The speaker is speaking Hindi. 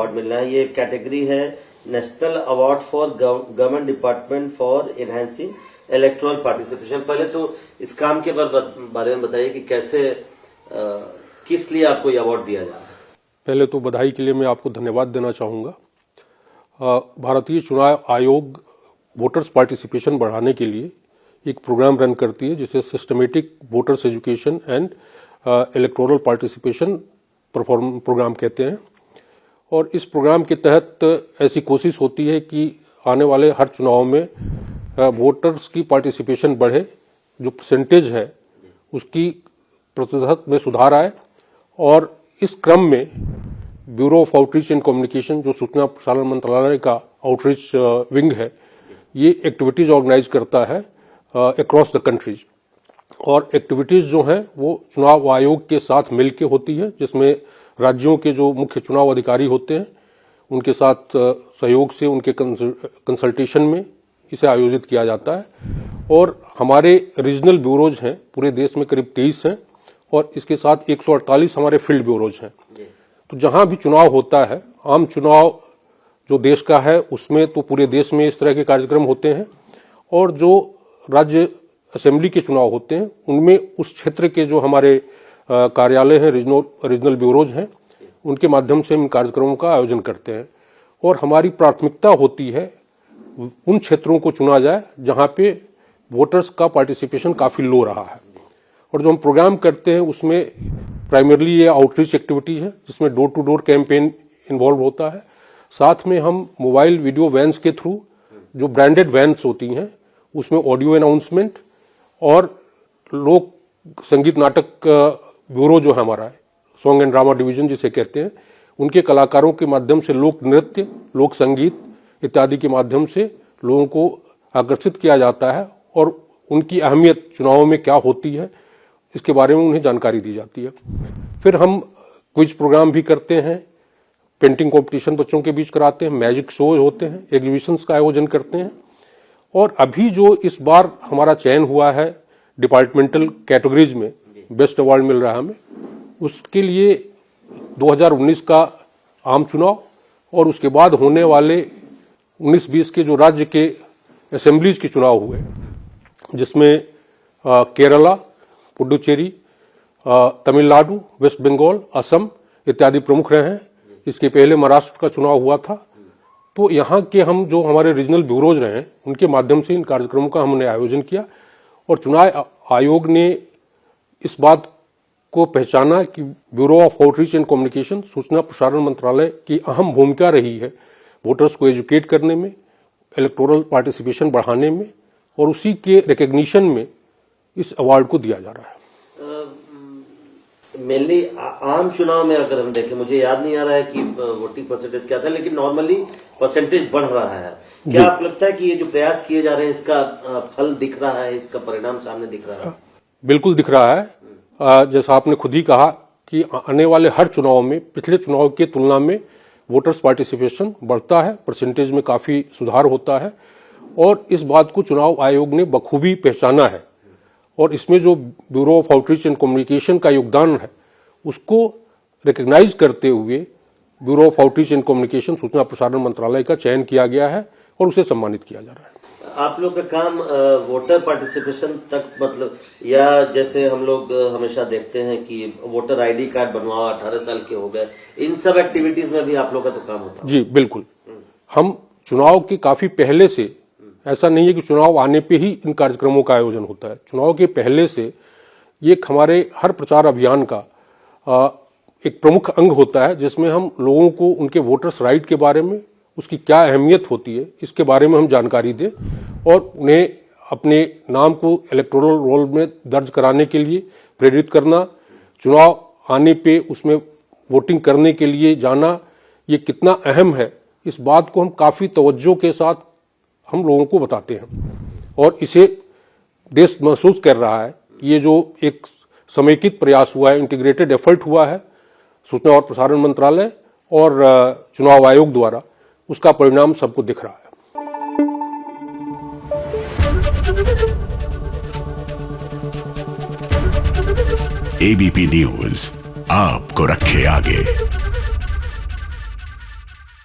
अवार्ड मिल रहा है। ये कैटेगरी है national award for government department for enhancing electoral participation. पहले तो इस काम के बारे में बताइए कि कैसे किस लिए आपको ये अवार्ड दिया जा रहा है। पहले तो बधाई के लिए मैं आपको धन्यवाद देना चाहूँगा। भारतीय चुनाव आयोग वोटर्स पार्टिसिपेशन बढ़ाने के लिए एक प्रोग्राम रन करती है जिसे systematic voters education and electoral participation programme कहते हैं। और इस प्रोग्राम के तहत ऐसी कोशिश होती है कि आने वाले हर चुनाव में वोटर्स की पार्टिसिपेशन बढ़े, जो परसेंटेज है उसकी प्रतिशत में सुधार आए। और इस क्रम में bureau of outreach and communication, जो सूचना प्रसारण मंत्रालय का आउटरीच विंग है, ये एक्टिविटीज ऑर्गेनाइज करता है अक्रॉस द कंट्रीज। और एक्टिविटीज जो हैं वो चुनाव आयोग के साथ मिलकर होती है, जिसमें राज्यों के जो मुख्य चुनाव अधिकारी होते हैं उनके साथ सहयोग से उनके कंसल्टेशन में इसे आयोजित किया जाता है। और हमारे रीजनल ब्यूरोज हैं, पूरे देश में करीब 23 हैं, और इसके साथ 148 हमारे फील्ड ब्यूरोज हैं। तो जहां भी चुनाव होता है, आम चुनाव जो देश का है उसमें तो पूरे देश में इस तरह के कार्यक्रम होते हैं, और जो राज्य असेंबली के चुनाव होते हैं उनमें उस क्षेत्र के जो हमारे कार्यालय हैं, रीजनल ब्यूरोज हैं, उनके माध्यम से इन कार्यक्रमों का आयोजन करते हैं। और हमारी प्राथमिकता होती है उन क्षेत्रों को चुना जाए जहां पे वोटर्स का पार्टिसिपेशन काफी लो रहा है। और जो हम प्रोग्राम करते हैं उसमें प्राइमरली ये आउटरीच एक्टिविटी है, जिसमें door to door campaign involve होता है। साथ में हम मोबाइल वीडियो वैन्स के थ्रू, जो ब्रांडेड वैन्स होती हैं, उसमें ऑडियो अनाउंसमेंट, और लोक संगीत नाटक ब्यूरो जो है हमारा है, सॉन्ग एंड ड्रामा डिवीजन जिसे कहते हैं, उनके कलाकारों के माध्यम से लोक नृत्य, लोक संगीत इत्यादि के माध्यम से लोगों को आकर्षित किया जाता है और उनकी अहमियत चुनावों में क्या होती है इसके बारे में उन्हें जानकारी दी जाती है। फिर हम क्विज प्रोग्राम भी करते हैं, पेंटिंग कंपटीशन बच्चों के बीच कराते हैं, मैजिक शो होते हैं, एग्जीबिशंस का आयोजन करते हैं। और अभी जो इस बार हमारा चयन हुआ है डिपार्टमेंटल कैटेगरीज में, बेस्ट अवार्ड मिल रहा है हमें, उसके लिए 2019 का आम चुनाव और उसके बाद होने वाले 19-20 के जो राज्य के असेंबलीज के चुनाव हुए, जिसमें केरला, पुडुचेरी, तमिलनाडु, वेस्ट बंगाल, असम इत्यादि प्रमुख रहे हैं। इसके पहले महाराष्ट्र का चुनाव हुआ था। तो यहाँ के हम जो हमारे रीजनल ब्यूरोज रहे हैं उनके माध्यम से इन कार्यक्रमों का हमने आयोजन किया। और चुनाव आयोग ने इस बात को पहचाना कि bureau of outreach and communication, सूचना प्रसारण मंत्रालय की अहम भूमिका रही है वोटर्स को एजुकेट करने में, इलेक्टोरल पार्टिसिपेशन बढ़ाने में, और उसी के रिकग्निशन में इस अवार्ड को दिया जा रहा है। मेनली आम चुनाव में अगर हम देखें, मुझे याद नहीं आ रहा है कि वोटिंग परसेंटेज क्या था, लेकिन नॉर्मली परसेंटेज बढ़ रहा है। क्या आपको लगता है कि ये जो प्रयास किए जा रहे हैं इसका फल दिख रहा है, इसका परिणाम सामने दिख रहा है? बिल्कुल दिख रहा है। जैसा आपने खुद ही कहा कि आने वाले हर चुनाव में पिछले चुनाव की तुलना में वोटर्स पार्टिसिपेशन बढ़ता है, परसेंटेज में काफी सुधार होता है। और इस बात को चुनाव आयोग ने बखूबी पहचाना है, और इसमें जो bureau of outreach and communication का योगदान है उसको रिकग्नाइज करते हुए bureau of outreach and communication, सूचना प्रसारण मंत्रालय का चयन किया गया है और उसे सम्मानित किया जा रहा है। आप लोग का काम वोटर पार्टिसिपेशन तक, मतलब, या जैसे हम लोग हमेशा देखते हैं कि वोटर आईडी कार्ड बनवाओ, 18 साल के हो गए, इन सब एक्टिविटीज में भी आप लोग का तो काम होता है? जी बिल्कुल। हम चुनाव के काफी पहले से, ऐसा नहीं है कि चुनाव आने पे ही इन कार्यक्रमों का आयोजन होता है, चुनाव के पहले से ये हमारे हर प्रचार अभियान का एक प्रमुख अंग होता है, जिसमें हम लोगों को उनके वोटर्स राइट के बारे में, उसकी क्या अहमियत होती है, इसके बारे में हम जानकारी दें और उन्हें अपने नाम को इलेक्टोरल रोल में दर्ज कराने के लिए प्रेरित करना, चुनाव आने पे उसमें वोटिंग करने के लिए जाना, ये कितना अहम है, इस बात को हम काफी तवज्जो के साथ हम लोगों को बताते हैं। और इसे देश महसूस कर रहा है। ये जो एक समेकित प्रयास हुआ है, इंटीग्रेटेड एफर्ट हुआ है सूचना और प्रसारण मंत्रालय और चुनाव आयोग द्वारा, उसका परिणाम सबको दिख रहा है। एबीपी न्यूज आपको रखे आगे।